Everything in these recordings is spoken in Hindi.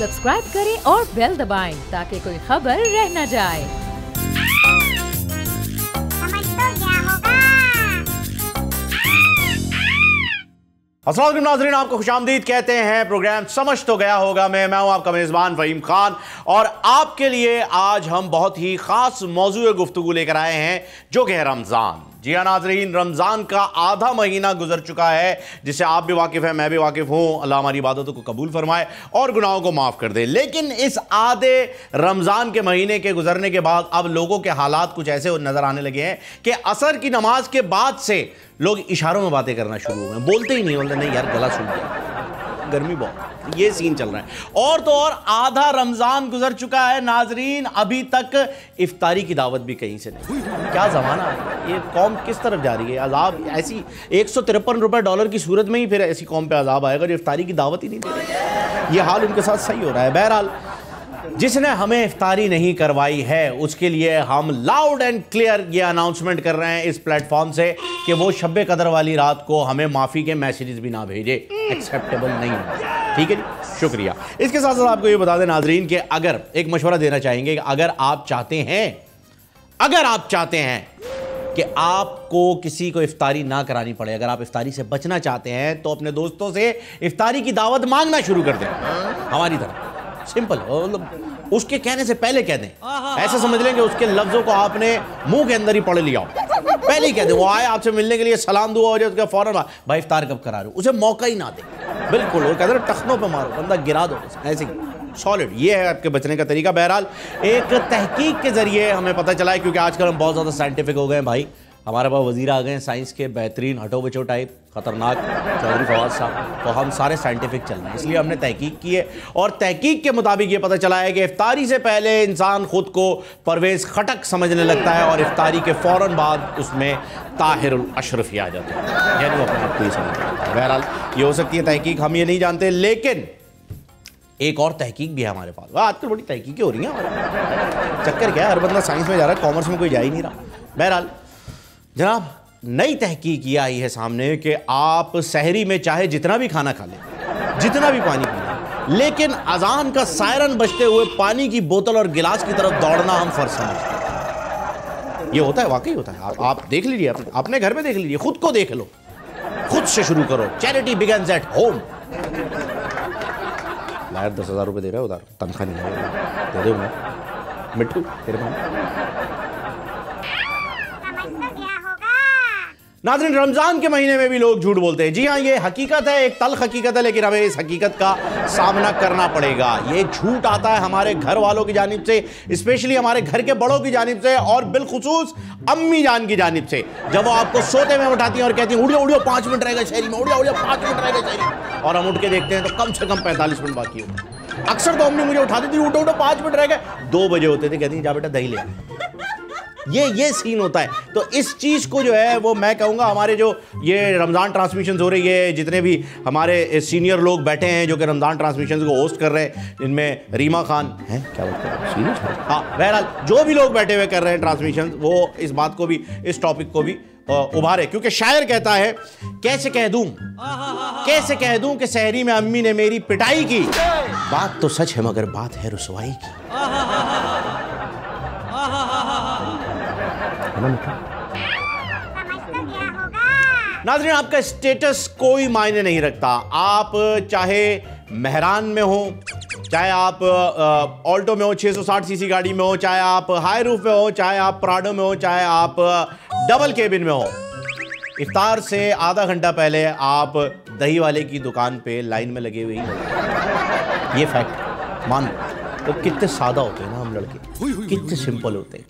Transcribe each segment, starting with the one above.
सब्सक्राइब करें और बेल दबाएं ताकि कोई खबर रह न जाए। अस्सलाम वालेकुम नाज़रीन, आपको खुशामदीद कहते हैं। प्रोग्राम समझ तो गया होगा। मैं हूं आपका मेज़बान फ़हीम खान और आपके लिए आज हम बहुत ही ख़ास मौज़ूए गुफ्तगू लेकर आए हैं जो कि है रमज़ान। जी हाँ नाज़रीन, रमज़ान का आधा महीना गुजर चुका है जिससे आप भी वाकिफ़ हैं, मैं भी वाकिफ़ हूँ। अल्लाह हमारी इबादतों को कबूल फरमाए और गुनाहों को माफ़ कर दे। लेकिन इस आधे रमज़ान के महीने के गुजरने के बाद अब लोगों के हालात कुछ ऐसे नज़र आने लगे हैं कि असर की नमाज के बाद से लोग इशारों में बातें करना शुरू हो गए, बोलते ही नहीं, बोलते नहीं यार गला सूख गया, गर्मी बहुत, ये सीन चल रहा है। और तो और आधा रमज़ान गुजर चुका है नाजरीन, अभी तक इफ्तारी की दावत भी कहीं से नहीं। क्या ज़माना है, ये कौम किस तरफ जा रही है। अजाब ऐसी $153 की सूरत में ही फिर ऐसी कौम पे अजाब आएगा जो इफ्तारी की दावत ही नहीं दे रही। ये हाल उनके साथ सही हो रहा है। बहरहाल जिसने हमें इफ्तारी नहीं करवाई है उसके लिए हम लाउड एंड क्लियर ये अनाउंसमेंट कर रहे हैं इस प्लेटफॉर्म से कि वो शब कदर वाली रात को हमें माफ़ी के मैसेजेस भी ना भेजे, एक्सेप्टेबल नहीं है। ठीक है जी, शुक्रिया। इसके साथ साथ आपको ये बता दें नाजरीन कि अगर एक मशवरा देना चाहेंगे कि अगर आप चाहते हैं कि आपको किसी को इफ्तारी ना करानी पड़े, अगर आप इफ्तारी से बचना चाहते हैं तो अपने दोस्तों से इफ्तारी की दावत मांगना शुरू कर दें हमारी तरफ। सिंपल, मतलब उसके कहने से पहले कह दें। ऐसे समझ लें कि उसके लफ्जों को आपने मुंह के अंदर ही पढ़ लिया, पहले ही कह दें। वो आए आपसे मिलने के लिए, सलाम दुआ हो जाए, उसका फौरन भाई इफ्तार कब करा रहे हो, उसे मौका ही ना दे। बिल्कुल, वो कहते हैं टखनों पे मारो, बंदा गिरा दो, ऐसे ही सॉलिड। ये है आपके बचने का तरीका। बहरहाल एक तहकीक के जरिए हमें पता चला है, क्योंकि आजकल हम बहुत ज़्यादा साइंटिफिक हो गए हैं भाई, हमारे पास वजीर आ गए हैं साइंस के बेहतरीन, हटो बचो टाइप, खतरनाक चौधरी फवाद साहब, तो हम सारे साइंटिफिक चल रहे हैं। इसलिए हमने तहकीक की है और तहकीक के मुताबिक ये पता चला है कि इफ्तारी से पहले इंसान खुद को परवेज़ खटक समझने लगता है और इफ्तारी के फ़ौरन बाद उसमें ताहिरुल अशरफी आ जाता है, यानी वो अपने आप को ही समझ जाता है। बहरहाल ये हो सकती है तहकीक, हम ये नहीं जानते। लेकिन एक और तहकीक भी है हमारे पास। वह आजकल बड़ी तहकीकें हो रही हैं हमारे, चक्कर क्या है, हर बंदा साइंस में जा रहा है, कॉमर्स में कोई जा ही नहीं रहा। बहरहाल जनाब, नई तहकीक ये आई है सामने कि आप सहरी में चाहे जितना भी खाना खा लें, जितना भी पानी पी लें, लेकिन अजान का सायरन बजते हुए पानी की बोतल और गिलास की तरफ दौड़ना हम फर्ज समझते हैं। ये होता है, वाकई होता है। आप देख लीजिए, अपने घर में देख लीजिए, खुद को देख लो, खुद से शुरू करो। Charity begins at home. Liar 10,000 रुपये दे रहा है उधार, तनख्वाह नहीं है, दे दो मैं मिट्टू तेरे पास। नाज़रीन, रमज़ान के महीने में भी लोग झूठ बोलते हैं। जी हाँ, ये हकीकत है, एक तल्ख हकीकत है, लेकिन हमें इस हकीकत का सामना करना पड़ेगा। ये झूठ आता है हमारे घर वालों की जानिब से, स्पेशली हमारे घर के बड़ों की जानिब से और बिलखुसूस अम्मी जान की जानिब से, जब वो आपको सोते में उठाती हैं और कहती हैं उड़ियो 5 मिनट रहेगा शहरी में, उड़ियो 5 मिनट रहेगा शहरी, और हम उठ के देखते हैं तो कम से कम 45 मिनट बाकी होते हैं। अक्सर तो अम्मी मुझे उठाती थी, उठो 5 मिनट रह गए, 2 बजे होते थे, कहती जा बेटा दही ले। ये सीन होता है। तो इस चीज़ को जो है वो मैं कहूँगा, हमारे जो ये रमज़ान ट्रांसमिशन हो रही है, जितने भी हमारे सीनियर लोग बैठे हैं जो कि रमज़ान ट्रांसमिशन को होस्ट कर रहे हैं, इनमें रीमा खान हैं, क्या बोलते हैं सीनियर, हाँ बहरहाल जो भी लोग बैठे हुए कर रहे हैं ट्रांसमिशन, वो इस बात को भी, इस टॉपिक को भी उभारे। क्योंकि शायर कहता है, कैसे कह दूं कि सहरी में अम्मी ने मेरी पिटाई की, बात तो सच है मगर बात है रुसवाई की। नाज़रीन, आपका स्टेटस कोई मायने नहीं रखता। आप चाहे मेहरान में हो, चाहे आप ऑल्टो में हो, 660 सीसी गाड़ी में हो, चाहे आप हाई रूफ में हो, चाहे आप प्राडो में हो, चाहे आप डबल केबिन में हो, इफ्तार से आधा घंटा पहले आप दही वाले की दुकान पे लाइन में लगे हुए ही हो। ये फैक्ट मान लो। तो कितने सादा होते हैं ना हम लड़के, कितने सिंपल होते हैं,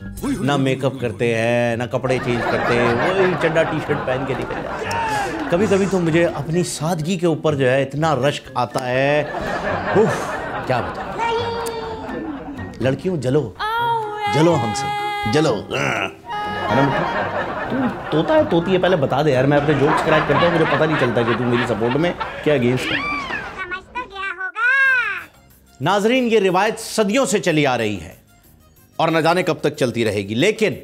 ना मेकअप करते हैं, ना कपड़े चेंज करते हैं, वही चड्डा टी शर्ट पहन के निकल जाते हैं। कभी कभी तो मुझे अपनी सादगी के ऊपर जो है इतना रश्क आता है, क्या बताऊं। लड़कियों जलो हमसे, जलो। तू तोता है तोती है, पहले बता दे यार, मैं अपने जोक्स क्रैक करता हूँ, मुझे पता नहीं चलता कि तू मेरी सपोर्ट में क्या अगेंस्ट है। नाजरीन, ये रिवायत सदियों से चली आ रही है और न जाने कब तक चलती रहेगी, लेकिन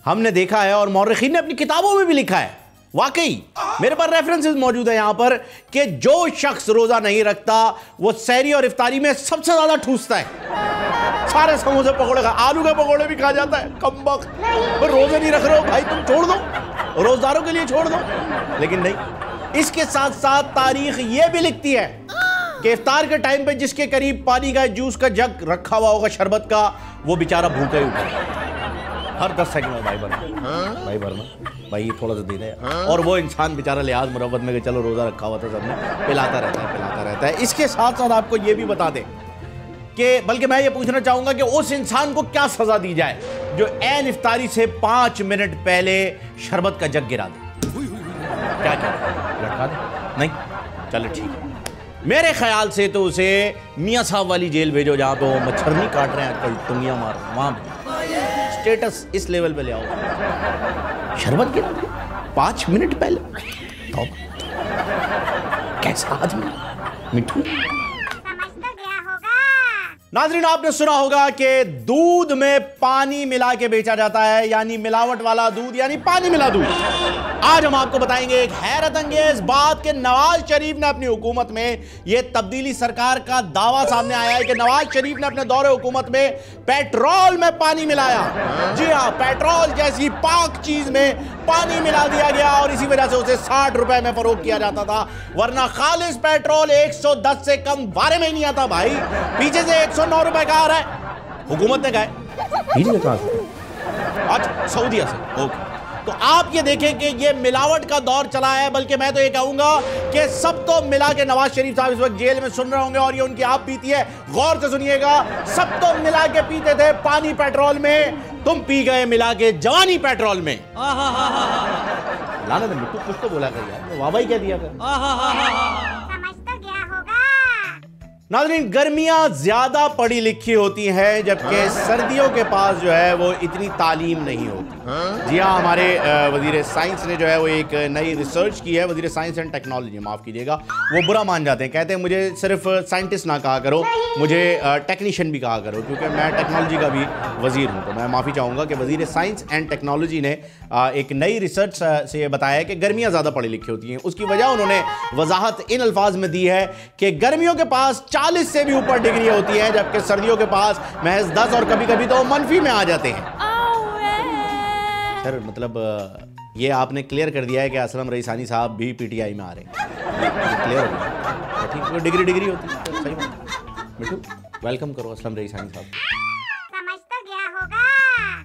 हमने देखा है और मौरखीन ने अपनी किताबों में भी लिखा है वाकई मेरे पास रेफरेंसेस मौजूद है यहां पर कि जो शख्स रोजा नहीं रखता वो सहरी और इफ्तारी में सबसे ज्यादा ठूसता है। सारे समोसे पकौड़े खा, आलू के पकौड़े भी खा जाता है। कमबख्त, रोजे नहीं रख रहे हो भाई, तुम छोड़ दो, रोजदारों के लिए छोड़ दो। लेकिन नहीं, इसके साथ साथ तारीख ये भी लिखती है कि इफ्तार के टाइम पे जिसके करीब पानी का जूस का जग रखा हुआ होगा शरबत का, वो बेचारा भूखा ही उठेगा। हर 10 सेकंड में भाई भरना भाई थोड़ा सा दे दे। और वो इंसान बेचारा लिहाज मुरव्वत में कि चलो रोजा रखा हुआ था सबने, पिलाता रहता है। इसके साथ साथ आपको ये भी बता दें कि बल्कि मैं ये पूछना चाहूंगा कि उस इंसान को क्या सजा दी जाए जो ऐन इफ्तारी से 5 मिनट पहले शरबत का जग गिरा दे। क्या लटका दे? नहीं, चलो ठीक है। मेरे ख्याल से तो उसे मियाँ साहब वाली जेल भेजो जहां पे वो मच्छर नहीं काट रहे हैं आजकल, टुंगियां मार, वहां स्टेटस इस लेवल पे ले आओ। शरबत गिरा दे 5 मिनट पहले, कैसा आदमी मिठू। नाज़रीन, आपने सुना होगा कि दूध में पानी मिला के बेचा जाता है, यानी मिलावट वाला दूध, यानी पानी मिला दूध। आज हम आपको बताएंगे एक हैरत अंगेज बात कि नवाज शरीफ ने अपनी हुकूमत में, यह तब्दीली सरकार का दावा सामने आया है कि नवाज शरीफ ने अपने दौरे हुकूमत में पेट्रोल में पानी मिलाया। जी हाँ, पेट्रोल जैसी पाक चीज में पानी मिला दिया गया और इसी वजह से उसे 60 रुपए में फरोख्त किया जाता था, वरना खालिस पेट्रोल 110 से कम बारे में ही नहीं आता भाई। पीछे से 109 रुपए का आ रहा है, हुकूमत ने कहा आज सऊदीया से। ओके, तो आप ये देखें कि ये मिलावट का दौर चला है। बल्कि मैं तो ये कहूंगा कि सब तो मिला के नवाज शरीफ साहब इस वक्त जेल में सुन रहे होंगे और ये उनकी आप पीती है, गौर से सुनिएगा। सब तो मिला के पीते थे पानी पेट्रोल में, तुम पी गए मिला के जवानी पेट्रोल में। लाना था मिट्टू, कुछ तो बोला कर यार, वाह भाई क्या दिया कर। समझ तो गया होगा। नाज़रीन, गर्मियां ज्यादा पढ़ी लिखी होती हैं जबकि सर्दियों के पास जो है वो इतनी तालीम नहीं होती। जी हाँ, हमारे वजीर साइंस ने जो है वो एक नई रिसर्च की है। वजीर साइंस एंड टेक्नोलॉजी, माफ़ कीजिएगा, वो बुरा मान जाते हैं, कहते हैं मुझे सिर्फ साइंटिस्ट ना कहा करो, मुझे टेक्नीशियन भी कहा करो, क्योंकि मैं टेक्नोलॉजी का भी वजीर हूँ। तो मैं माफ़ी चाहूँगा कि वजीर साइंस एंड टेक्नोलॉजी ने एक नई रिसर्च से ये बताया है कि गर्मियाँ ज़्यादा पढ़ी लिखी होती हैं। उसकी वजह उन्होंने वजाहत इन अल्फाज में दी है कि गर्मियों के पास 40 से भी ऊपर डिग्री होती है, जबकि सर्दियों के पास महज 10 और कभी कभी तो मनफी में आ जाते हैं। सर मतलब ये आपने क्लियर कर दिया है कि असलम रईसानी साहब भी पीटीआई में आ रहे हैं, क्लियर हो गया। ठीक है, डिग्री होती है, तो सही बात। मिठू, वेलकम करो असलम रईसानी साहब। समझ तो गया होगा।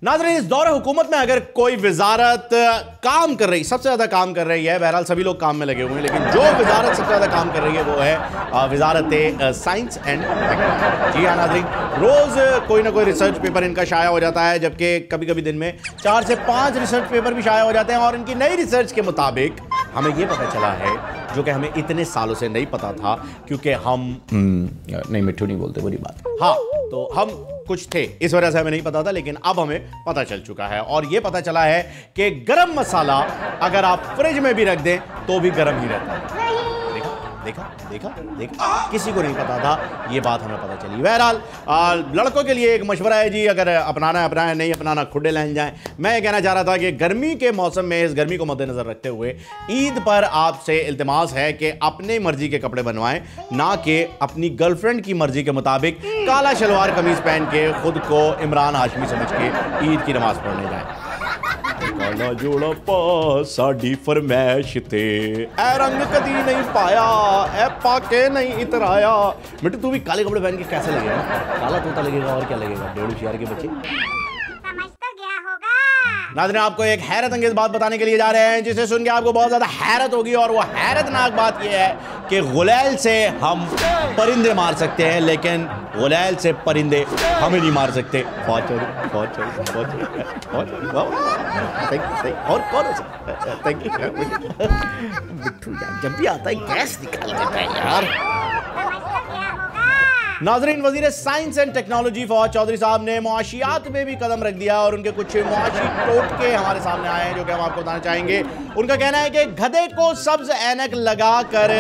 नाज़रीन, इस दौरे हुकूमत में अगर कोई वजारत काम कर रही, सबसे ज़्यादा काम कर रही है, बहरहाल सभी लोग काम में लगे हुए हैं, लेकिन जो वजारत सबसे ज़्यादा काम कर रही है वो है वजारत साइंस एंड टेक्नोलॉजी। जी हाँ नाज़रीन, रोज़ कोई ना कोई रिसर्च पेपर इनका शाया हो जाता है, जबकि कभी कभी दिन में 4 से 5 रिसर्च पेपर भी शाया हो जाते हैं। और इनकी नई रिसर्च के मुताबिक हमें ये पता चला है, जो कि हमें इतने सालों से नहीं पता था, क्योंकि हम नहीं मिट्टू नहीं बोलते, बुरी बात। हाँ, तो हम कुछ थे, इस वजह से हमें नहीं पता था, लेकिन अब हमें पता चल चुका है। और ये पता चला है कि गरम मसाला अगर आप फ्रिज में भी रख दें तो भी गरम ही रहता है। देखा, किसी को नहीं पता था, ये बात हमें पता चली। बहरहाल लड़कों के लिए एक मशवरा है जी, अगर अपनाना है अपनाएं, नहीं अपनाना खुडे लहन जाएं। मैं ये कहना चाह रहा था कि गर्मी के मौसम में, इस गर्मी को मद्देनजर रखते हुए ईद पर आपसे इल्तिमास है कि अपने मर्जी के कपड़े बनवाएं, ना कि अपनी गर्लफ्रेंड की मर्जी के मुताबिक काला शलवार कमीज पहन के खुद को इमरान हाशमी समझ के ईद की नमाज पढ़ने जाएं। काला जोड़ा पा साड़ी फरमैश ते ए रंग कदी नहीं पाया, ए पाके नहीं इतराया। बेटे तू भी काले कपड़े पहन के कैसे लगेगा? काला तोता लगेगा और क्या लगेगा, 1.5 शहर के बच्चे। समझ तो गया होगा। नाज़रीन, आपको एक हैरत अंगेज बात बताने के लिए जा रहे हैं, जिसे सुन के आपको बहुत ज्यादा हैरत होगी। और वो हैरतनाक बात यह है कि गुलैल से हम परिंदे मार सकते हैं, लेकिन गुलैल से परिंदे हमें नहीं मार सकते। और कौन हो सकता? थैंक यू बिट्टू यार, जब भी आता है गैस निकाल देता है यार। समझ तो गया होगा। नाज़रीन, वज़ीर science and technology Fawad Chaudhry साहब ने मुआशियात में भी कदम रख दिया और उनके कुछ मुआशी टोटके हमारे सामने आए हैं, जो कि हम आपको बताना चाहेंगे। उनका कहना है कि गधे को सब्ज ऐनक लगाकर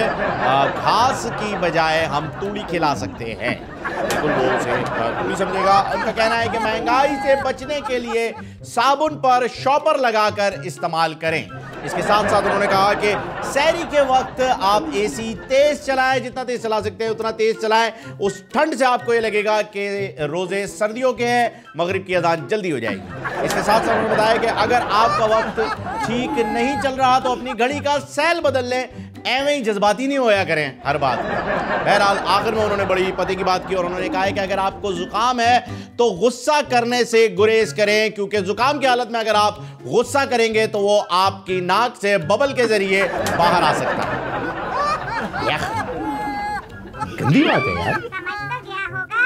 घास की बजाय हम तूड़ी खिला सकते हैं। बिल्कुल वो उसे तूड़ी समझेगा। उनका कहना है कि महंगाई से बचने के लिए साबुन पर शॉपर लगाकर इस्तेमाल करें। इसके साथ साथ उन्होंने कहा कि सहरी के वक्त आप एसी तेज चलाएं, जितना तेज चला सकते हैं उतना तेज चलाएं। उस ठंड से आपको ये लगेगा कि रोजे सर्दियों के हैं, मगरिब की अजान जल्दी हो जाएगी। इसके साथ साथ उन्होंने बताया कि अगर आपका वक्त ठीक नहीं चल रहा तो अपनी घड़ी का सैल बदल लें, एवं ही जज्बाती नहीं होया करें हर बात में। बहरहाल आखिर में उन्होंने बड़ी पते की बात की और उन्होंने कहा है कि अगर आपको जुकाम है तो गुस्सा करने से गुरेज करें, क्योंकि जुकाम की हालत में अगर आप गुस्सा करेंगे तो वो आपकी नाक से बबल के जरिए बाहर आ सकता है। गंदी बात है यार। समझ तो गया होगा।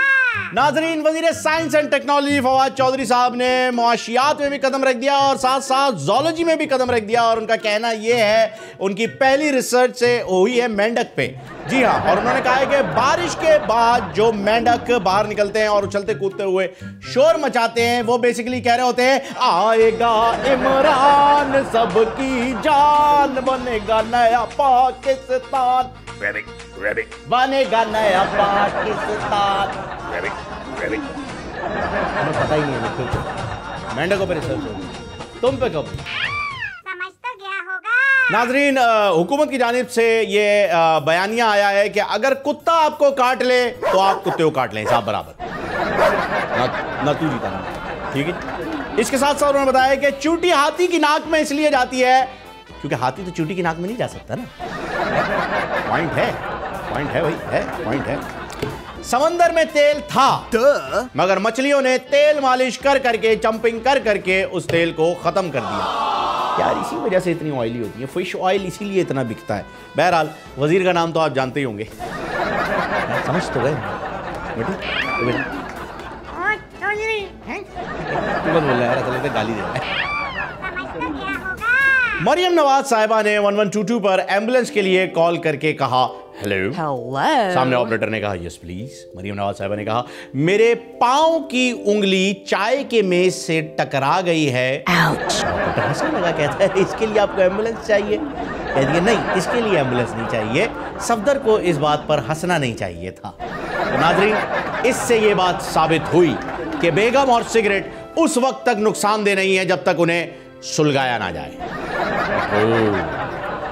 नाजरीन, वजीर science and technology Fawad Chaudhry साहब ने मुआशियात में भी कदम रख दिया और साथ साथ ज़ूलॉजी में भी कदम रख दिया और उनका कहना यह है, उनकी पहली रिसर्च से हुई है मेंढक पे। जी हाँ, और उन्होंने कहा है कि बारिश के बाद जो मेंढक बाहर निकलते हैं और उछलते कूदते हुए शोर मचाते हैं, वो बेसिकली कह रहे होते हैं, आएगा इमरान सबकी जान, बनेगा नया पाकिस्तान, बनेगा नया पाकिस्तान। हमें पता ही नहीं है मेंढकों पे रिसर्च होगी, तुम पे कब? समझ तो गया होगा। नाजरीन, हुकूमत की जानिब से ये बयानिया आया है कि अगर कुत्ता आपको काट ले तो आप कुत्ते को काट लें, हिसाब बराबर, ना तू जीता ना, ठीक है। इसके साथ साथ उन्होंने बताया कि चूटी हाथी की नाक में इसलिए जाती है क्योंकि हाथी तो चूटी की नाक में नहीं जा सकता ना। पॉइंट है भाई, है पॉइंट है। समंदर में तेल था मगर मछलियों ने तेल मालिश कर करके, चंपिंग कर करके उस तेल को खत्म कर दिया। यार इसी वजह से इतनी ऑयली होती है, फिश ऑयल इसीलिए इतना बिकता है। बहरहाल वजीर का नाम तो आप जानते ही होंगे, समझ तो गए बेटा? तू बस बोल रहा है, चलते गाली दे रहा है। समझ तो गया होगा। मरियम नवाज साहिबा ने 1122 पर एम्बुलेंस के लिए कॉल करके कहा हेलो। सामने ऑपरेटर ने कहा यस प्लीज। मरियम नवाज साहिबा ने कहा मेरे पांव की उंगली चाय के मेज से टकरा गई है। ऑपरेटर हंसने लगा, कहता है इसके लिए आपको एम्बुलेंस चाहिए? कह दिया नहीं, इसके लिए एम्बुलेंस नहीं चाहिए, सफदर को इस बात पर हंसना नहीं चाहिए था। तो नाजरीन, इससे ये बात साबित हुई कि बेगम और सिगरेट उस वक्त तक नुकसानदेह नहीं है जब तक उन्हें सुलगाया ना जाए।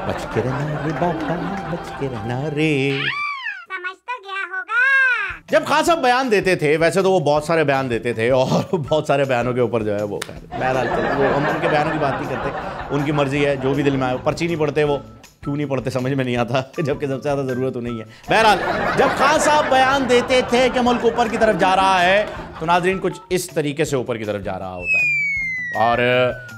बच के रहना रे बाबा, बच के रहना रे। समझ तो गया होगा। जब खान साहब बयान देते थे, वैसे तो वो बहुत सारे बयान देते थे और बहुत सारे बयानों के ऊपर जो है वो बहरहाल वो हम उनके बयानों की बात नहीं करते, उनकी मर्जी है, जो भी दिल में आए। पर्ची नहीं पढ़ते, वो क्यों नहीं पढ़ते समझ में नहीं आता, जबकि सबसे ज़्यादा ज़रूरत तो नहीं है। बहरहाल जब खान साहब बयान देते थे कि मुल्क ऊपर की तरफ जा रहा है, तो नाजरीन कुछ इस तरीके से ऊपर की तरफ जा रहा होता है। और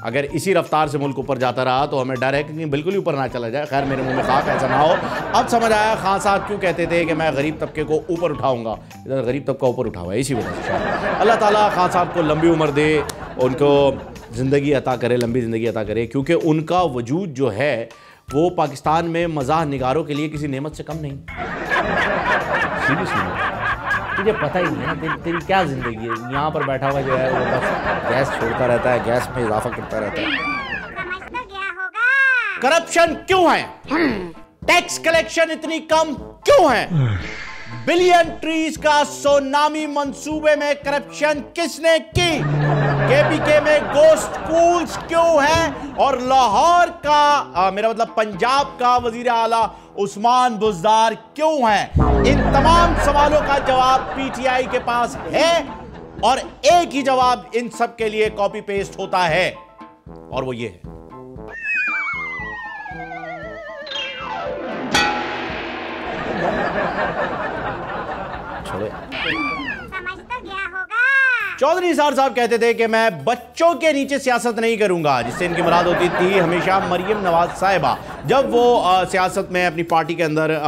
अगर इसी रफ्तार से मुल्क ऊपर जाता रहा तो हमें डर है कि बिल्कुल ही ऊपर ना चला जाए। खैर मेरे मुंह में खाक, ऐसा ना हो। अब समझ आया खान साहब क्यों कहते थे कि मैं गरीब तबके को ऊपर उठाऊंगा। इधर गरीब तबका ऊपर उठा हुआ है इसी वजह से। अल्लाह ताला खान साहब को लंबी उम्र दे, उनको ज़िंदगी अता करे, लंबी ज़िंदगी अता करे, क्योंकि उनका वजूद जो है वो पाकिस्तान में मज़ाह निगारों के लिए किसी नेमत से कम नहीं। सीरियसली तुझे पता ही नहीं है तेरी क्या ज़िंदगी है। यहाँ पर बैठा हुआ जो है वो बस गैस छोड़ता रहता है, गैस में इजाफा करता रहता है। समझ तो गया होगा। करप्शन क्यों है? टैक्स कलेक्शन इतनी कम क्यों है? बिलियन ट्रीज का सोनामी मंसूबे में करप्शन किसने की? केपीके में गोस्ट स्कूल्स क्यों हैं? और लाहौर का मेरा मतलब पंजाब का वजीर आला उस्मान बुज़दार क्यों हैं? इन तमाम सवालों का जवाब पीटीआई के पास है और एक ही जवाब इन सब के लिए कॉपी पेस्ट होता है और वो ये है। समझ तो गया होगा। चौधरी निसार साहब कहते थे कि मैं बच्चों के नीचे सियासत नहीं करूंगा, जिससे इनकी मुराद होती थी हमेशा मरियम नवाज साहिबा, जब वो सियासत में अपनी पार्टी के अंदर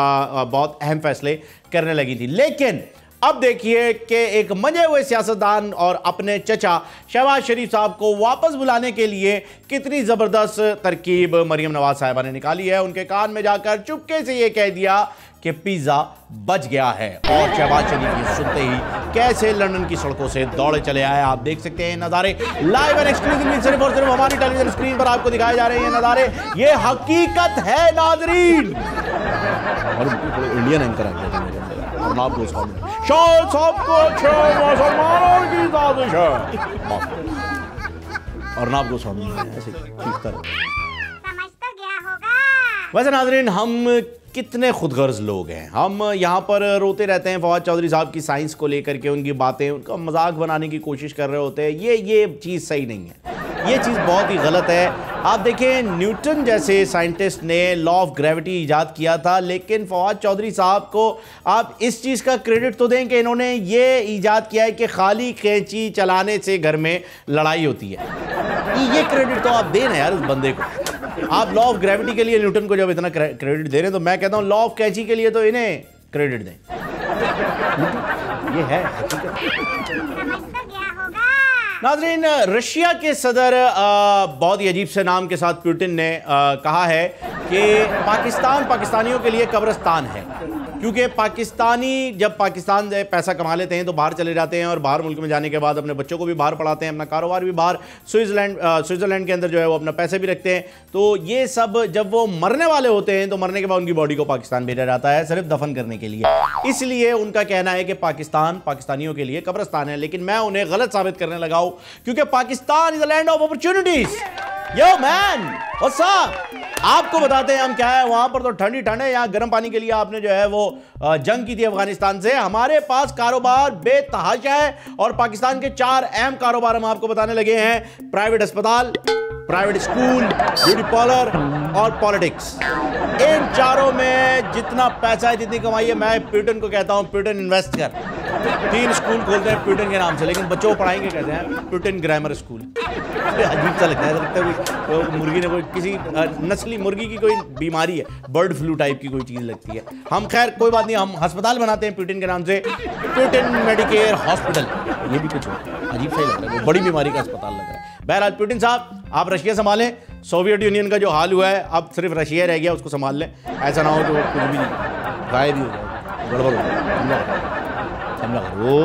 बहुत अहम फैसले करने लगी थी। लेकिन अब देखिए कि एक मंजे हुए सियासतदान और अपने चचा शहबाज शरीफ साहब को वापस बुलाने के लिए कितनी ज़बरदस्त तरकीब मरियम नवाज साहिबा ने निकाली है। उनके कान में जाकर चुपके से ये कह दिया कि पिज़्ज़ा बच गया है और शहबाज शरीफ ये सुनते ही कैसे लंदन की सड़कों से दौड़े चले आए। आप देख सकते हैं नज़ारे लाइव एंड एक्सक्लूसिवली सिर्फ और सिर्फ हमारी टेलीविजन स्क्रीन पर आपको दिखाए जा रहे हैं नज़ारे। ये हकीकत है नाज़रीन। और इंडियन एंकर आ गया मेरे अंदर और नाम को शायद सबको मुसलमानों की साजिश है और नाम को ऐसे ठीक तरह। समझ वैसे नाज़रीन, हम कितने खुदगर्ज लोग हैं। हम यहाँ पर रोते रहते हैं फवाद चौधरी साहब की साइंस को लेकर के, उनकी बातें, उनका मजाक बनाने की कोशिश कर रहे होते हैं। ये चीज़ सही नहीं है, ये चीज़ बहुत ही गलत है। आप देखें, न्यूटन जैसे साइंटिस्ट ने लॉ ऑफ ग्रेविटी ईजाद किया था, लेकिन फवाद चौधरी साहब को आप इस चीज़ का क्रेडिट तो दें कि इन्होंने ये ईजाद किया है कि खाली कैंची चलाने से घर में लड़ाई होती है। ये क्रेडिट तो आप दें ना यार उस बंदे को। आप लॉ ऑफ ग्रेविटी के लिए न्यूटन को जब इतना क्रेडिट दे रहे हैं, तो मैं कहता हूं लॉ ऑफ कैंची के लिए तो इन्हें क्रेडिट दें। ये है नाज़रीन। रशिया के सदर बहुत ही अजीब से नाम के साथ पुतिन ने कहा है कि पाकिस्तान पाकिस्तानियों के लिए कब्रिस्तान है, क्योंकि पाकिस्तानी जब पाकिस्तान से पैसा कमा लेते हैं तो बाहर चले जाते हैं और बाहर मुल्क में जाने के बाद अपने बच्चों को भी बाहर पढ़ाते हैं, अपना कारोबार भी बाहर स्विट्ज़रलैंड के अंदर जो है वो अपना पैसे भी रखते हैं। तो ये सब जब वो मरने वाले होते हैं तो मरने के बाद उनकी बॉडी को पाकिस्तान भेजा जाता है सिर्फ दफन करने के लिए। इसलिए उनका कहना है कि पाकिस्तान पाकिस्तानियों के लिए कब्रिस्तान है, लेकिन मैं उन्हें गलत साबित करने लगा हूं, क्योंकि Pakistan is a land of opportunities. Yo man, what's up? आपको बताते हैं हम क्या है। वहां पर तो ठंडी ठंड है, यहाँ गर्म पानी के लिए आपने जो है वो जंग की थी अफगानिस्तान से। हमारे पास कारोबार बेतहाशा है और पाकिस्तान के 4 अहम कारोबार हम आपको बताने लगे हैं: प्राइवेट अस्पताल, प्राइवेट स्कूल, ब्यूटी पार्लर और पॉलिटिक्स। इन चारों में जितना पैसा है, जितनी कमाई है, मैं पुतिन को कहता हूं पुतिन इन्वेस्ट कर। 3 स्कूल खोलते हैं पुतिन के नाम से, लेकिन बच्चों को पढ़ाएंगे कहते हैं पुतिन ग्रामर स्कूल। अजीब सा लगता है, ऐसा लगता है कोई मुर्गी ने कोई किसी नस्ली मुर्गी की कोई बीमारी है, बर्ड फ्लू टाइप की कोई चीज़ लगती है। हम खैर कोई बात नहीं, हम अस्पताल बनाते हैं पुतिन के नाम से, पुतिन मेडिकेयर हॉस्पिटल। ये भी कुछ अजीब सा ही लग रहा है, बड़ी बीमारी का अस्पताल लग रहा है। बहरहाल पुतिन साहब, आप रशिया संभालें। सोवियत यूनियन का जो हाल हुआ है, अब सिर्फ रशिया रह गया, उसको संभाल लें। ऐसा ना हो तो कुछ भी गायब ही हो जाए, गड़बड़ हो जाए। समझा करो।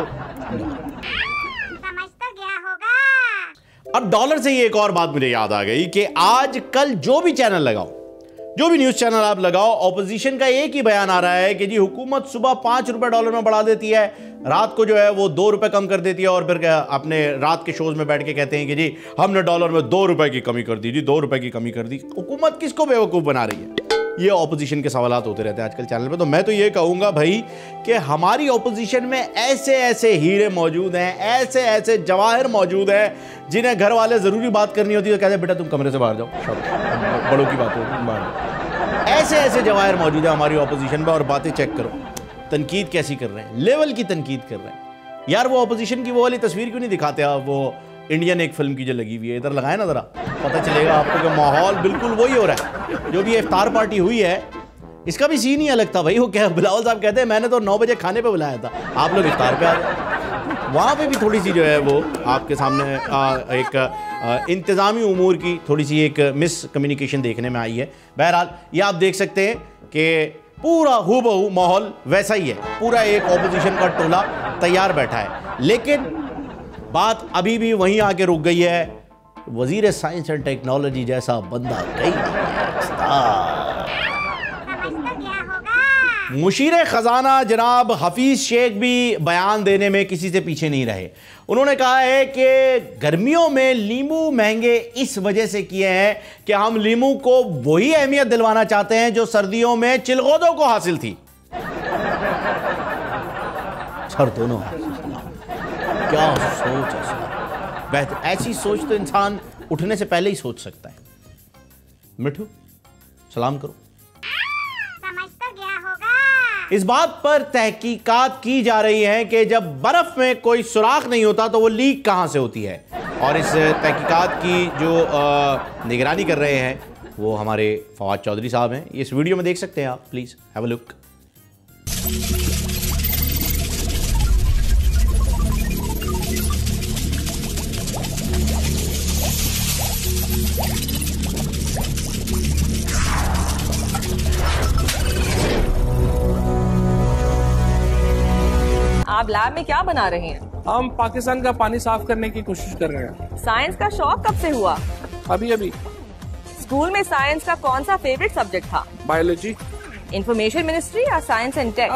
समझ तो गया होगा। अब डॉलर से ये एक और बात मुझे याद आ गई कि आज कल जो भी चैनल लगाओ, जो भी न्यूज चैनल आप लगाओ, ऑपोजिशन का एक ही बयान आ रहा है कि जी हुकूमत सुबह 5 रुपए डॉलर में बढ़ा देती है, रात को जो है वो 2 रुपए कम कर देती है, और फिर अपने रात के शोज में बैठ के कहते हैं कि जी हमने डॉलर में 2 रुपए की कमी कर दी, जी 2 रुपए की कमी कर दी। हुकूमत किसको बेवकूफ बना रही है? ये ऑपोजिशन के सवालात होते रहते हैं आजकल चैनल पे। तो मैं तो ये कहूंगा भाई कि हमारी ऑपोजिशन में ऐसे ऐसे हीरे मौजूद हैं, ऐसे ऐसे जवाहर मौजूद हैं, जिन्हें घर वाले जरूरी बात करनी होती है तो कहते हैं बेटा तुम कमरे से बाहर जाओ, बड़ों की बात होगी बाहर। ऐसे ऐसे जवाहर मौजूद है हमारी ऑपोजिशन में, और बातें चेक करो, तनकीद कैसी कर रहे हैं, लेवल की तनकीद कर रहे हैं। यार वो ऑपोजिशन की वो वाली तस्वीर क्यों नहीं दिखाते आप, वो इंडियन एक फिल्म की जो लगी हुई है, इधर लगाए ना जरा, पता चलेगा आपको कि माहौल बिल्कुल वही हो रहा है। जो भी इफ्तार पार्टी हुई है, इसका भी सीन ही अलग था भाई। वो क्या बिलावल साहब कहते हैं मैंने तो 9 बजे खाने पे बुलाया था, आप लोग इफ्तार पे आ गए। वहाँ पे भी थोड़ी सी जो है वो आपके सामने एक इंतज़ामी उमूर की थोड़ी सी एक मिस कम्युनिकेशन देखने में आई है। बहरहाल ये आप देख सकते हैं कि पूरा हूबहू माहौल वैसा ही है, पूरा एक ऑपोजिशन का टोला तैयार बैठा है। लेकिन बात अभी भी वहीं आके रुक गई है, वजीर साइंस एंड टेक्नोलॉजी जैसा बंदा कहीं मुशीर खजाना जनाब हफीज शेख भी बयान देने में किसी से पीछे नहीं रहे। उन्होंने कहा है कि गर्मियों में लीमू महंगे इस वजह से किए हैं कि हम लीमू को वही अहमियत दिलवाना चाहते हैं जो सर्दियों में चिलगोदों को हासिल थी। सर दोनों क्या सोच है सर, ऐसी सोच तो इंसान उठने से पहले ही सोच सकता है। मिठू सलाम करो। समझ तो गया होगा। इस बात पर तहकीकात की जा रही है कि जब बर्फ में कोई सुराख नहीं होता तो वो लीक कहां से होती है, और इस तहकीकात की जो निगरानी कर रहे हैं वो हमारे फवाद चौधरी साहब हैं। इस वीडियो में देख सकते हैं आप, प्लीज हैव अ लुक। आप लैब में क्या बना रहे हैं? हम पाकिस्तान का पानी साफ करने की कोशिश कर रहे हैं। साइंस का शौक कब से हुआ? अभी अभी। स्कूल में साइंस का कौन सा फेवरेट सब्जेक्ट था? बायोलॉजी। इंफॉर्मेशन मिनिस्ट्री या साइंस एंड टेक?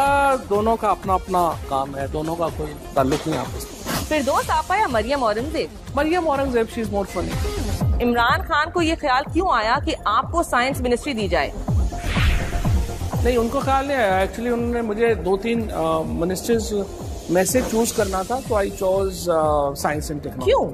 दोनों का अपना अपना काम है, दोनों का कोई ताल्लुक नहीं आपस में। फिरदौस आपा या Maryam Aurangzeb? Maryam Aurangzeb, she is more funny. Imran Khan को ये ख्याल क्यों आया कि आपको साइंस मिनिस्ट्री दी जाए? नहीं, उनको ख्याल नहीं आया। एक्चुअली उन्होंने मुझे 2-3 मिनिस्टर्स में से चूज करना था, तो आई चॉज साइंस एंड टेक्नोलॉजी। क्यों?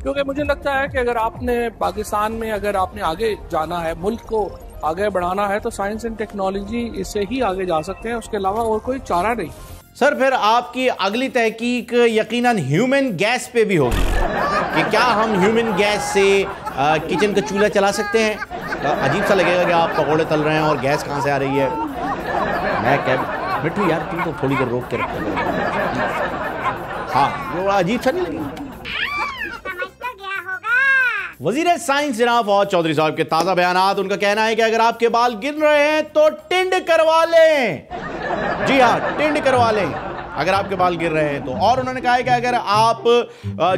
क्योंकि मुझे लगता है कि अगर आपने पाकिस्तान में अगर आपने आगे जाना है, मुल्क को आगे बढ़ाना है, तो साइंस एंड टेक्नोलॉजी इससे ही आगे जा सकते हैं, उसके अलावा और कोई चारा नहीं। सर फिर आपकी अगली तहकीक यकीनन ह्यूमन गैस पे भी होगी कि क्या हम ह्यूमन गैस से किचन का चूल्हा चला सकते हैं? अजीब सा लगेगा कि आप पकौड़े तल रहे हैं और गैस कहाँ से आ रही है। मैं क्या मिट्टू यार, तुम तो थोड़ी देर रोक के रखते हो। हाँ, वो अजीब सा नहीं लगेगा। समझ तो गया होगा। वजीर साइंस जनाब फवाद चौधरी साहब के ताजा बयानात। उनका कहना है कि अगर आपके बाल गिर रहे हैं तो टिंड करवा लें। जी हाँ, टिंड करवा लें अगर आपके बाल गिर रहे हैं तो। और उन्होंने कहा है कि अगर आप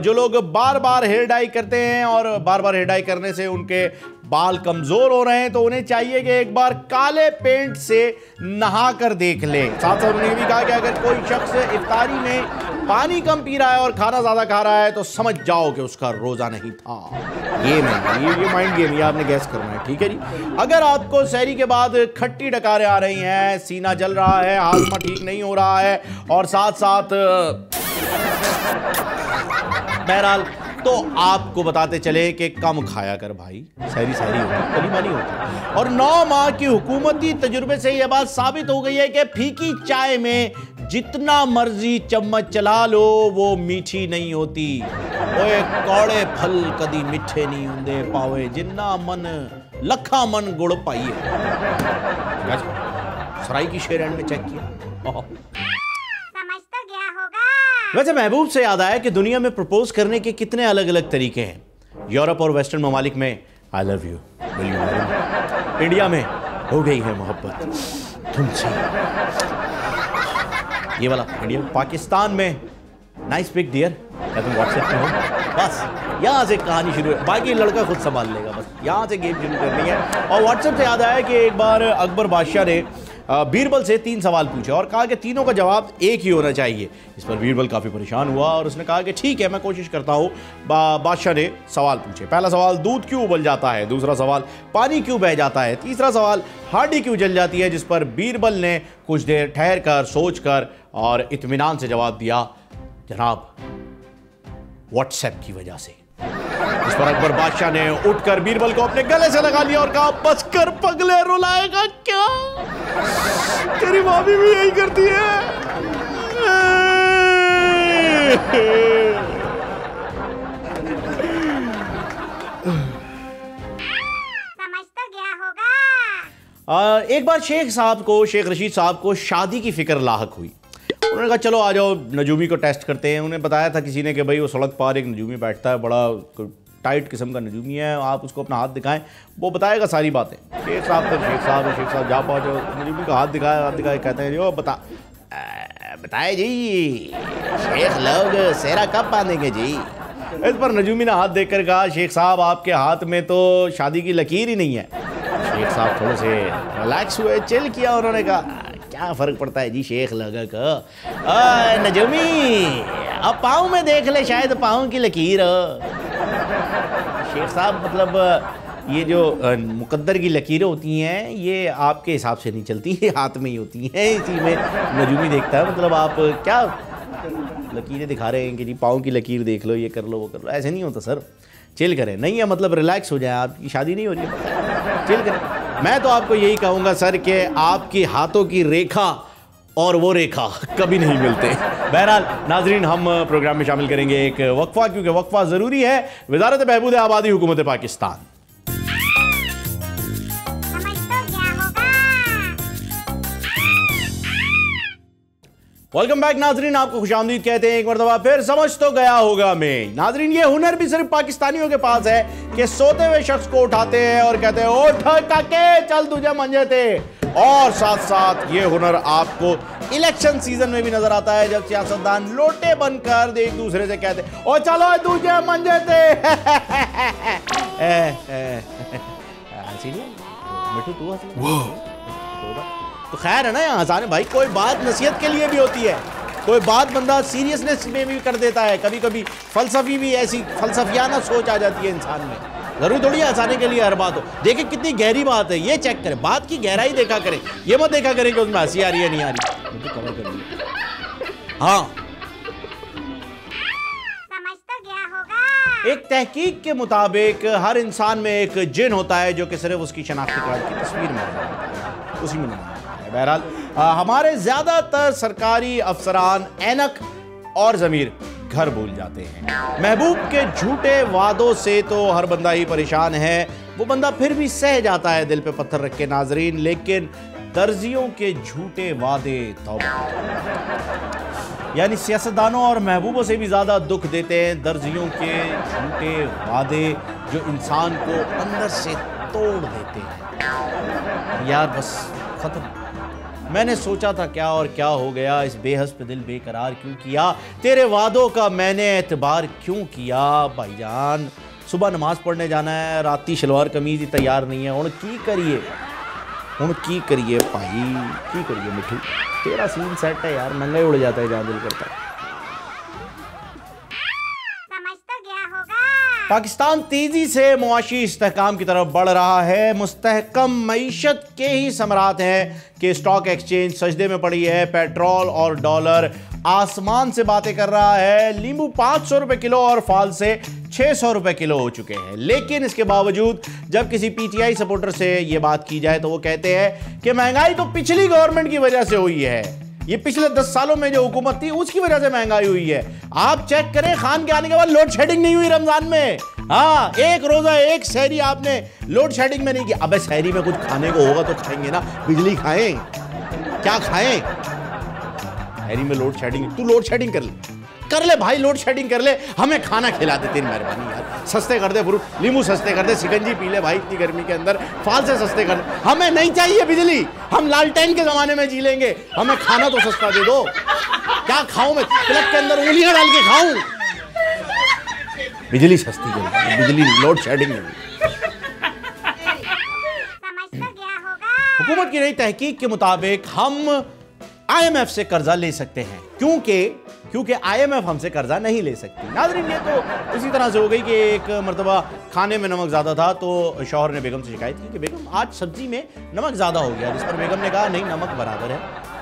जो लोग बार बार हेयर डाई करते हैं और बार बार हेयर डाई करने से उनके बाल कमजोर हो रहे हैं, तो उन्हें चाहिए कि एक बार काले पेंट से नहा कर देख लें। साथ साथ उन्होंने भी कहा कि अगर कोई शख्स इफ्तारी में पानी कम पी रहा है और खाना ज्यादा खा रहा है तो समझ जाओ कि उसका रोजा नहीं था। ये माइंड गेम, ये आपने गैस करना है, ठीक है जी। अगर आपको सहरी के बाद खट्टी डकारें आ रही हैं, सीना जल रहा है, हाजमा ठीक नहीं हो रहा है और साथ साथ बहरहाल, तो आपको बताते चले कि कम खाया कर भाई, सहरी होती है, कलीमा नहीं होता। और 9 माह की हुकूमती तजुर्बे से यह बात साबित हो गई है कि फीकी चाय में जितना मर्जी चम्मच चला लो वो मीठी नहीं होती। ओए कौड़े फल कदी मिठे नहीं होंदे पावे, जिन्ना मन लखा मन गुड़ पाइए। सराई की शेर एंड में चेक किया। समझ तो गया होगा। वैसे महबूब से याद आया कि दुनिया में प्रपोज करने के कितने अलग अलग तरीके हैं। यूरोप और वेस्टर्न ममालिक में I love you, will you marry me. India में हो गई है मोहब्बत तुमसे, ये वाला इंडिया। पाकिस्तान में नाइस पिक डियर, क्या तुम व्हाट्सएप पे हो? बस यहाँ से कहानी शुरू है, बाकी लड़का खुद संभाल लेगा, बस यहाँ से गेम शुरू करनी है। और व्हाट्सएप से याद आया कि एक बार अकबर बादशाह ने बीरबल से 3 सवाल पूछे और कहा कि तीनों का जवाब एक ही होना चाहिए। इस पर बीरबल काफ़ी परेशान हुआ और उसने कहा कि ठीक है, मैं कोशिश करता हूँ। बादशाह ने सवाल पूछे। पहला सवाल, दूध क्यों उबल जाता है? दूसरा सवाल, पानी क्यों बह जाता है? तीसरा सवाल, हांडी क्यों जल जाती है? जिस पर बीरबल ने कुछ देर ठहर कर, सोच कर और इत्मीनान से जवाब दिया, जनाब व्हाट्सएप की वजह से। इस पर अकबर बादशाह ने उठकर बीरबल को अपने गले से लगा लिया और कहा, बस कर पगले, रुलाएगा क्या? तेरी भाभी भी यही करती है। समझ तो गया होगा। एक बार शेख रशीद साहब को शादी की फिक्र लाहक हुई। उन्होंने कहा चलो आ जाओ नजूमी को टेस्ट करते हैं। उन्हें बताया था किसी ने कि भाई वो सड़क पार एक नजूमी बैठता है, बड़ा टाइट किस्म का नजूमी है, आप उसको अपना हाथ दिखाएं, वो बताएगा सारी बातें। शेख साहब जा पहुँचो, नजूमी का हाथ दिखाए, कहते हैं जो बताए जी शेख लोग सेहरा कब बांधेंगे जी? इस पर नजूमी ने हाथ देखकर कहा, शेख साहब आपके हाथ में तो शादी की लकीर ही नहीं है। शेख साहब थोड़े से रिलैक्स हुए, चिल किया। उन्होंने कहा क्या फ़र्क पड़ता है जी शेख लोगों को, नजूमी अब पाँव में देख ले, शायद पाँव की लकीर हो। शेख साहब मतलब ये जो मुकद्दर की लकीरें होती हैं ये आपके हिसाब से नहीं चलती, ये हाथ में ही होती हैं, इसी में नजूमी देखता है। मतलब आप क्या लकीरें दिखा रहे हैं कि जी पाँव की लकीर देख लो, ये कर लो, वो कर लो, ऐसे नहीं होता सर। चिल करें, नहीं है मतलब रिलैक्स हो जाए, आपकी शादी नहीं हो रही है, चिल करें। मैं तो आपको यही कहूँगा सर कि आपकी हाथों की रेखा और वो रेखा कभी नहीं मिलते। बहरहाल नाजरीन, हम प्रोग्राम में शामिल करेंगे एक वक्फा, क्योंकि वक्फा ज़रूरी है। वज़ारत बहबूद आबादी, हुकूमत पाकिस्तान। समझ तो गया होगा। वेलकम बैक नाजरीन, आपको खुशामदीद कहते हैं एक मरतबा फिर। समझ तो गया होगा मैं नाजरीन, ये हुनर भी सिर्फ पाकिस्तानियों के पास है कि सोते हुए शख्स को उठाते हैं और कहते हैं उठ काके चल तुझे मंजे थे। और साथ साथ ये हुनर आपको इलेक्शन सीजन में भी नजर आता है, जब सियासतदान लोटे बनकर एक दूसरे से कहते हैं ओ चलो तुझे मंजे थे। मिठू तू तो खैर है ना, यहाँ हंसाने भाई कोई बात नसीहत के लिए भी होती है, कोई बात बंदा सीरियसनेस में भी कर देता है, कभी कभी फलसफी भी ऐसी फलसफियाना सोच आ जाती है इंसान में। जरूरी थोड़ी है हंसाने के लिए हर बात हो। देखिए कितनी गहरी बात है, ये चेक करें, बात की गहराई देखा करें, ये मत देखा करें कि उसमें हंसी आ रही है नहीं आ रही। मुझे कवर कर दी। हाँ, समझ तो गया होगा। एक तहकीक के मुताबिक हर इंसान में एक जिन होता है जो कि सिर्फ उसकी शनाख्ती कार्ड की तस्वीर में उसी में नहीं। बहरहाल हमारे ज्यादातर सरकारी अफसरान ऐनक और ज़मीर घर भूल जाते हैं। महबूब के झूठे वादों से तो हर बंदा ही परेशान है, वो बंदा फिर भी सह जाता है दिल पे पत्थर रख के नाजरीन, लेकिन दर्जियों के झूठे वादे तौबा, यानी सियासतदानों और महबूबों से भी ज़्यादा दुख देते हैं दर्जियों के झूठे वादे जो इंसान को अंदर से तोड़ देते हैं। यार बस ख़त्म। मैंने सोचा था क्या और क्या हो गया, इस बेहस पे दिल बेकरार क्यों किया, तेरे वादों का मैंने एतबार क्यों किया। भाईजान सुबह नमाज पढ़ने जाना है, राती शलवार कमीज ही तैयार नहीं है, हुण की करिए, हुण की करिए भाई, की करिए मिठू, तेरा सीन सेट है यार, नंगा ही उड़ जाता है जहाँ दिल करता है। समझ तो गया होगा। पाकिस्तान तेजी से मुआशी इस्तेहकाम की तरफ बढ़ रहा है। मुस्तहकम मईशत के ही समरात हैं कि स्टॉक एक्सचेंज सजदे में पड़ी है, पेट्रोल और डॉलर आसमान से बातें कर रहा है, नींबू 500 रुपए किलो और फाल से 600 रुपए किलो हो चुके हैं। लेकिन इसके बावजूद जब किसी पीटीआई सपोर्टर से ये बात की जाए तो वो कहते हैं कि महंगाई तो पिछली गवर्नमेंट की वजह से हुई है, ये पिछले 10 सालों में जो हुकूमत थी उसकी वजह से महंगाई हुई है। आप चेक करें, खान के आने के बाद लोड शेडिंग नहीं हुई रमजान में। हाँ, एक रोजा एक सहरी आपने लोड शेडिंग में नहीं की। अबे सहरी में कुछ खाने को होगा तो खाएंगे ना, बिजली खाएं, क्या खाएं? सहरी में लोड शेडिंग, तू लोड शेडिंग कर ले भाई, लोड शेडिंग कर ले, हमें खाना खिला दे, तेरी मेहरबानी यार, सस्ते कर दे फ्रूट, नींबू सस्ते कर दे, शिकंजी पी ले भाई इतनी गर्मी के अंदर, फाल से सस्ते कर दे। हमें नहीं चाहिए बिजली, हम लालटेन के जमाने में जी लेंगे, हमें खाना तो सस्ता दे दो। क्या खाऊं मैं, प्लग के अंदर उंगलियां डाल के खाऊं? बिजली सस्ती कर, बिजली लोड शेडिंग नहीं। समझ तो गया होगा। हुकूमत की नई तहकीक के मुताबिक हम IMF से कर्जा ले सकते हैं, क्योंकि IMF हमसे कर्जा नहीं ले सकती। नाज़रीन, ये तो इसी तरह से हो गई कि एक मरतबा खाने में नमक ज़्यादा था तो शौहर ने बेगम से शिकायत की कि बेगम आज सब्जी में नमक ज़्यादा हो गया, जिस पर बेगम ने कहा नहीं नमक बराबर है,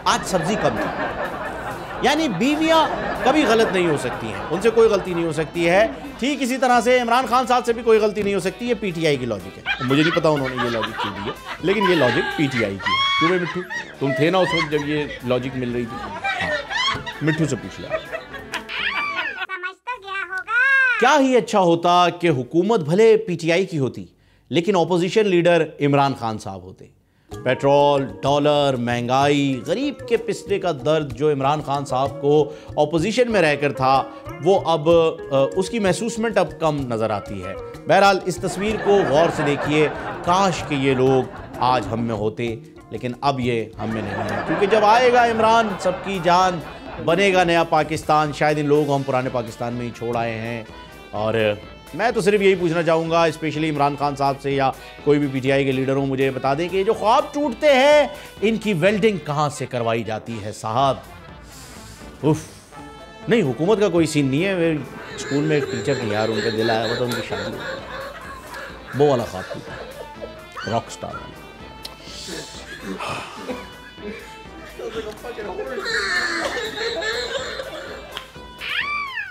आज सब्जी कम थी। यानी बीवियाँ कभी गलत नहीं हो सकती हैं, उनसे कोई गलती नहीं हो सकती है। ठीक इसी तरह से इमरान खान साहब से भी कोई गलती नहीं हो सकती, ये PTI की लॉजिक है। मुझे नहीं पता उन्होंने ये लॉजिक क्यों दी है, लेकिन ये लॉजिक PTI की है। क्यों भाई मिट्ठू, तुम थे ना उस वक्त जब ये लॉजिक मिल रही थी? हाँ, मिट्ठू से पूछ लिया। समझ तो गया होगा। क्या ही अच्छा होता कि हुकूमत भले PTI की होती, लेकिन ऑपोजिशन लीडर इमरान खान साहब होते। पेट्रोल, डॉलर, महंगाई, गरीब के पिसने का दर्द जो इमरान खान साहब को ऑपोजिशन में रहकर था, वो अब उसकी महसूसमेंट अब कम नज़र आती है। बहरहाल इस तस्वीर को गौर से देखिए, काश कि ये लोग आज हम में होते, लेकिन अब ये हम में नहीं है, क्योंकि जब आएगा इमरान सबकी जान, बनेगा नया पाकिस्तान, शायद इन लोगों को हम पुराने पाकिस्तान में ही छोड़ आए हैं। और मैं तो सिर्फ यही पूछना चाहूँगा स्पेशली इमरान खान साहब से या कोई भी PTI के लीडर हो, मुझे बता दें कि ये जो ख्वाब टूटते हैं इनकी वेल्डिंग कहाँ से करवाई जाती है साहब। उफ, नहीं हुकूमत का कोई सीन नहीं है। वे स्कूल में एक टीचर थी यार, उनका दिल आया हुआ था, उनकी शादी, वो वाला ख्वाब टूटा, रॉक स्टार।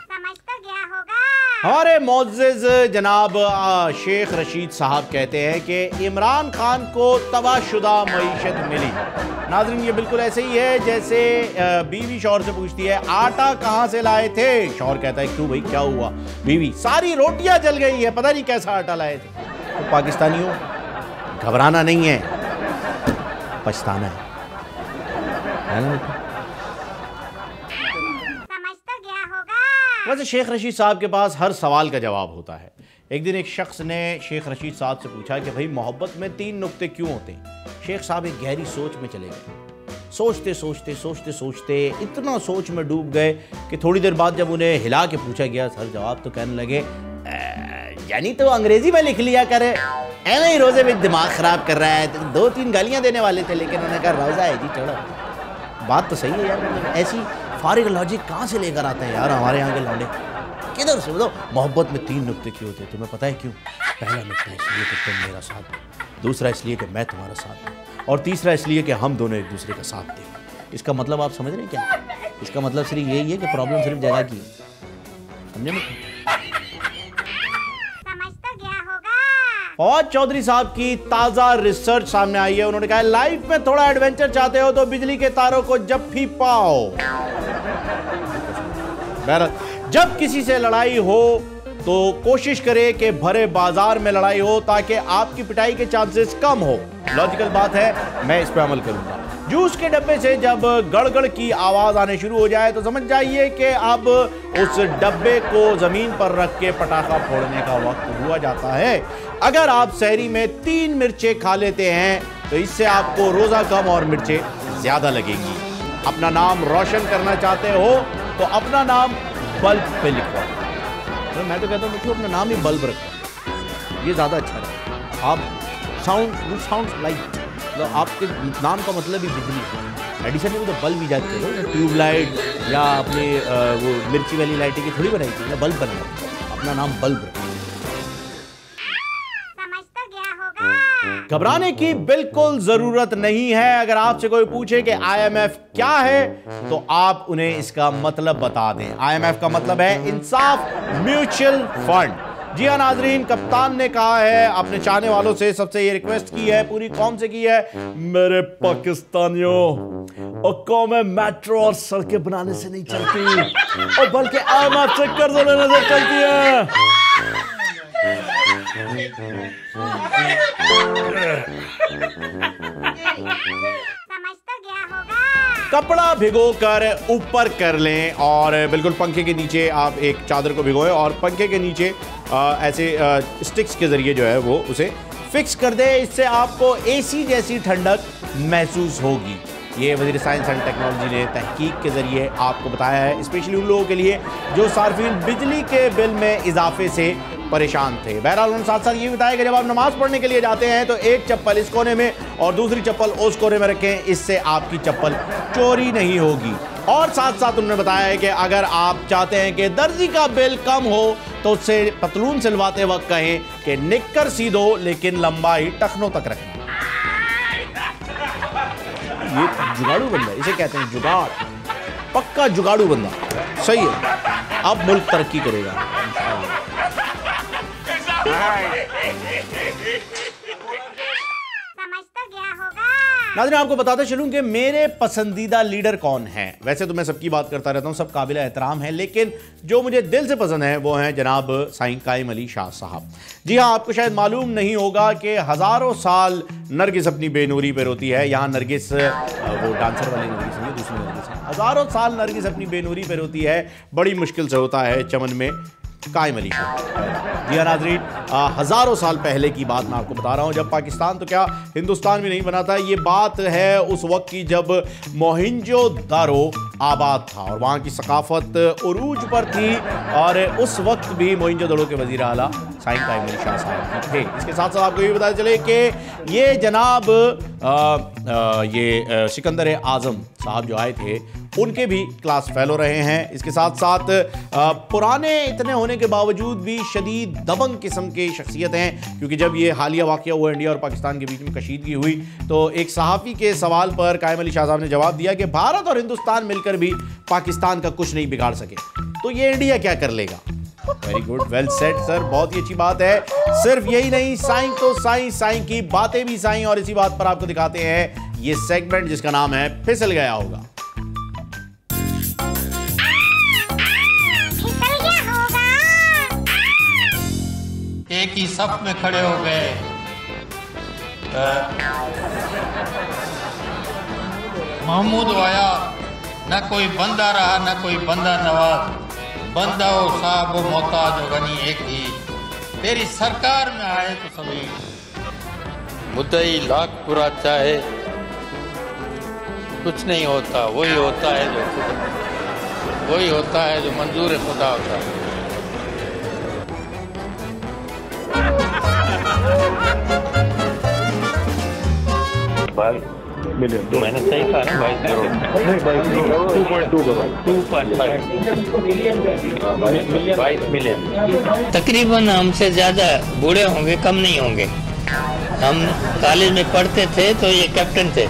समझ तो गया होगा। हमारे मोअज़्ज़िज़ जनाब शेख रशीद साहब कहते हैं कि इमरान खान को तबाहशुदा मईशत मिली। नाज़रीन, ये बिल्कुल ऐसे ही है जैसे बीवी शौहर से पूछती है आटा कहाँ से लाए थे, शौहर कहता है क्यों भाई क्या हुआ, बीवी सारी रोटियां जल गई है, पता नहीं कैसा आटा लाए थे। तो पाकिस्तानियों, घबराना नहीं है, पछताना है ना? समझ तो गया होगा। वैसे शेख रशीद साहब के पास हर सवाल का जवाब होता है। एक दिन एक शख्स ने शेख रशीद साहब से पूछा कि भाई मोहब्बत में 3 नुक्ते क्यों होते हैं। शेख साहब एक गहरी सोच में चले गए। सोचते सोचते सोचते सोचते इतना सोच में डूब गए कि थोड़ी देर बाद जब उन्हें हिला के पूछा गया सर जवाब, तो कहने लगे यानी तो अंग्रेजी में लिख लिया करे, ऐसे ही रोजे में दिमाग खराब कर रहा है। तो 2-3 गालियाँ देने वाले थे, लेकिन उन्होंने कहा रोजा है जी चढ़ो। बात तो सही है यार, ऐसी फारिग लॉजिक कहाँ से लेकर आते हैं यार हमारे यहाँ के लौंडे, किधर से? बताओ, मोहब्बत में 3 नुक्ते क्यों होते हैं तुम्हें पता है क्यों? पहला नुक्ता इसलिए कि तुम मेरा साथ दो, दूसरा इसलिए कि मैं तुम्हारा साथ दूं, और तीसरा इसलिए कि हम दोनों एक दूसरे का साथ दें। इसका मतलब आप समझ रहे हैं क्या? इसका मतलब सिर्फ यही है कि प्रॉब्लम सिर्फ जगह की है, समझे? समझ तो गया होगा। फौज चौधरी साहब की ताजा रिसर्च सामने आई है। उन्होंने कहा है लाइफ में थोड़ा एडवेंचर चाहते हो तो बिजली के तारों को जप्फी पाओ। बहरहाल, जब किसी से लड़ाई हो तो कोशिश करें कि भरे बाजार में लड़ाई हो ताकि आपकी पिटाई के चांसेस कम हो। लॉजिकल बात है, मैं इस पे अमल करूंगा। जूस के डब्बे से जब गड़गड़ की आवाज आने शुरू हो जाए तो समझ जाइए कि अब उस डब्बे को जमीन पर रख के पटाखा फोड़ने का वक्त हुआ जाता है। अगर आप सहरी में 3 मिर्चें खा लेते हैं तो इससे आपको रोजा कम और मिर्चें ज्यादा लगेंगी। अपना नाम रोशन करना चाहते हो तो अपना नाम बल्ब पे लिखवा। तो मैं तो कहता हूँ अपना नाम ही बल्ब रखो, ये ज्यादा अच्छा है। आप साउंड लाइक, तो आपके नाम का मतलब ही बिजली है। एडिशन ने भी तो बल्ब ईजाद करो, ट्यूबलाइट या अपने वो मिर्ची वाली लाइटें की थोड़ी बनाई थी, बल्ब बनाया, अपना नाम बल्ब रखो। समझ तो गया होगा। घबराने की बिल्कुल जरूरत नहीं है। अगर आपसे कोई पूछे कि IMF क्या है तो आप उन्हें इसका मतलब बता दें। IMF का मतलब है इंसाफ म्यूचुअल फंड। जी हाँ नाजरीन, कप्तान ने कहा है अपने चाहने वालों से सबसे ये रिक्वेस्ट की है, पूरी कौम से की है, मेरे पाकिस्तानियों, और कौमें मेट्रो और सड़कें बनाने से नहीं चलती और बल्कि IMF से कर्ज लेने से चलती है। समझ तो गया होगा। कपड़ा भिगोकर ऊपर कर लें और बिल्कुल पंखे के नीचे आप एक चादर को भिगोएं और पंखे के नीचे ऐसे स्टिक्स के जरिए जो है वो उसे फिक्स कर दें। इससे आपको AC जैसी ठंडक महसूस होगी। ये वज़ीर साइंस एंड टेक्नोलॉजी ने तहकीक के जरिए आपको बताया है, स्पेशली उन लोगों के लिए जो सार्फिन बिजली के बिल में इजाफे से परेशान थे। बहरहाल उन्होंने साथ साथ ये बताया कि जब आप नमाज पढ़ने के लिए जाते हैं तो एक चप्पल इस कोने में और दूसरी चप्पल उस कोने में रखें, इससे आपकी चप्पल चोरी नहीं होगी। और साथ साथ उन्होंने बताया है कि अगर आप चाहते हैं कि दर्जी का बिल कम हो तो उससे पतलून सिलवाते वक्त कहें कि निक्कर सी दो लेकिन लंबाई टखनों तक रखना। ये जुगाड़ू बंदा, इसे कहते हैं जुगाड़, पक्का जुगाड़ू बंदा। सही है, अब मुल्क तरक्की करेगा। समझ तो गया होगा। नाज़रीन, आपको बताते चलूं कि मेरे पसंदीदा लीडर कौन है। वैसे तो मैं सबकी बात करता रहता हूं, सब काबिल एहतराम है, लेकिन जो मुझे दिल से पसंद है वो हैं जनाब साईं कायम अली शाह साहब। जी हाँ, आपको शायद मालूम नहीं होगा कि हज़ारों साल नरगिस अपनी बेनूरी पे रोती है। यहाँ नरगिस वो डांसर वाले नरगिस नहीं, दूसरी नरगिस है। हज़ारों साल नरगिस अपनी बेनूरी पे रोती है, बड़ी मुश्किल से होता है चमन में कायम अली को। जी हाँ नाज़रीन, हज़ारों साल पहले की बात मैं आपको बता रहा हूँ, जब पाकिस्तान तो क्या हिंदुस्तान भी नहीं बना था। ये बात है उस वक्त की जब मोहिंजो-दारो आबाद था और वहाँ की सकाफत उरूज पर थी, और उस वक्त भी मोहिंजो-दारो के वज़ीर आला साईं कायम अली शाह साहब थे। इसके साथ साथ आपको ये भी बताया चले कि ये जनाब सिकंदर आज़म साहब जो आए थे उनके भी क्लास फेलो रहे हैं। इसके साथ साथ पुराने इतने होने के बावजूद भी शदीद दबंग किस्म के शख्सियत हैं, क्योंकि जब ये हालिया वाक़या हुआ इंडिया और पाकिस्तान के बीच में कशीदगी हुई तो एक सहाफ़ी के सवाल पर कायम अली शाह साहब ने जवाब दिया कि भारत और हिंदुस्तान मिलकर भी पाकिस्तान का कुछ नहीं बिगाड़ सके, तो ये इंडिया क्या कर लेगा। Very good, well said sir, बहुत ही अच्छी बात है। सिर्फ यही नहीं, साईं तो साईं, साईं की बातें भी साईं, और इसी बात पर आपको दिखाते हैं ये सेगमेंट जिसका नाम है फिसल गया होगा। फिसल गया होगा। एक ही सफ में खड़े हो गए, महमूद आया, न कोई बंदा रहा न कोई बंदा नवाज, बंदा हो साहब वो मोहताज हो गनी एक ही, तेरी सरकार में आए तो सभी मुद्दई लाख पूरा चाहे कुछ नहीं होता, वही होता है जो खुदा, वही होता है जो मंजूर खुदा होता है। मिलियन। तो मैंने सही कहा ना 22 करोड़ नहीं 22 करोड़ 22 मिलियन। तकरीबन हमसे ज़्यादा बूढ़े होंगे, कम नहीं होंगे। हम कॉलेज में पढ़ते थे तो ये कैप्टन थे।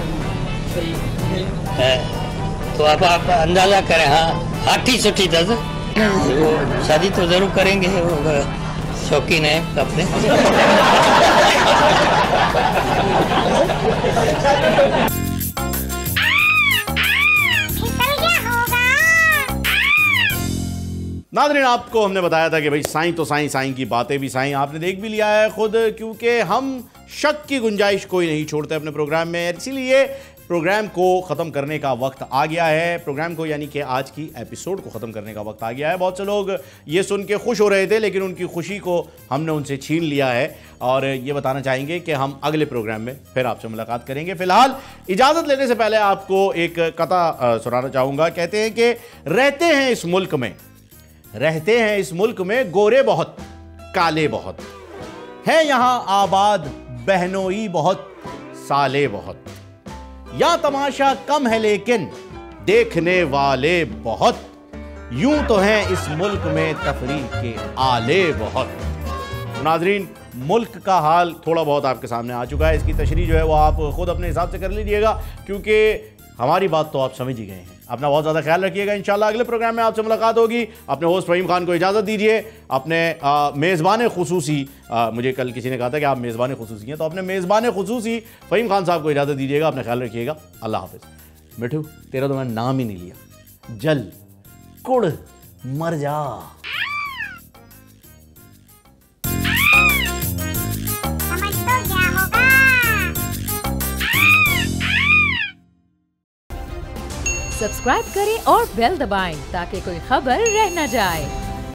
तो अब आप अंदाज़ा करें। हाँ, हाथी छुट्टी था। वो शादी तो ज़रूर करेंगे, वो शौकीन है अपने। नाज़रीन, आपको हमने बताया था कि भाई साईं तो साईं, साईं की बातें भी साईं। आपने देख भी लिया है खुद, क्योंकि हम शक की गुंजाइश कोई नहीं छोड़ते अपने प्रोग्राम में। इसीलिए प्रोग्राम को ख़त्म करने का वक्त आ गया है। प्रोग्राम को यानी कि आज की एपिसोड को ख़त्म करने का वक्त आ गया है। बहुत से लोग ये सुन के खुश हो रहे थे, लेकिन उनकी खुशी को हमने उनसे छीन लिया है। और ये बताना चाहेंगे कि हम अगले प्रोग्राम में फिर आपसे मुलाकात करेंगे। फ़िलहाल इजाज़त लेने से पहले आपको एक कथा सुनाना चाहूँगा। कहते हैं कि रहते हैं इस मुल्क में गोरे बहुत, काले बहुत, है यहाँ आबाद बहनोई बहुत, साले बहुत। या तमाशा कम है लेकिन देखने वाले बहुत, यूं तो हैं इस मुल्क में तफरीह के आले बहुत। नाजरीन, मुल्क का हाल थोड़ा बहुत आपके सामने आ चुका है। इसकी तशरीह जो है वो आप खुद अपने हिसाब से कर लीजिएगा, क्योंकि हमारी बात तो आप समझ ही गए हैं। अपना बहुत ज़्यादा ख्याल रखिएगा। इंशाल्लाह अगले प्रोग्राम में आपसे मुलाकात होगी। अपने होस्ट फ़हीम खान को इजाज़त दीजिए। अपने मेज़बान खुसूसी, मुझे कल किसी ने कहा था कि आप मेज़बान खुसूसी हैं, तो अपने मेज़बान खुसूसी फ़हीम खान साहब को इजाज़त दीजिएगा। अपना ख्याल रखिएगा। अल्लाह हाफ़िज़। मिठू, तेरा तो मैंने नाम ही नहीं लिया। जल कुड़ मर जा। सब्सक्राइब करें और बेल दबाएं ताकि कोई खबर रह न जाए।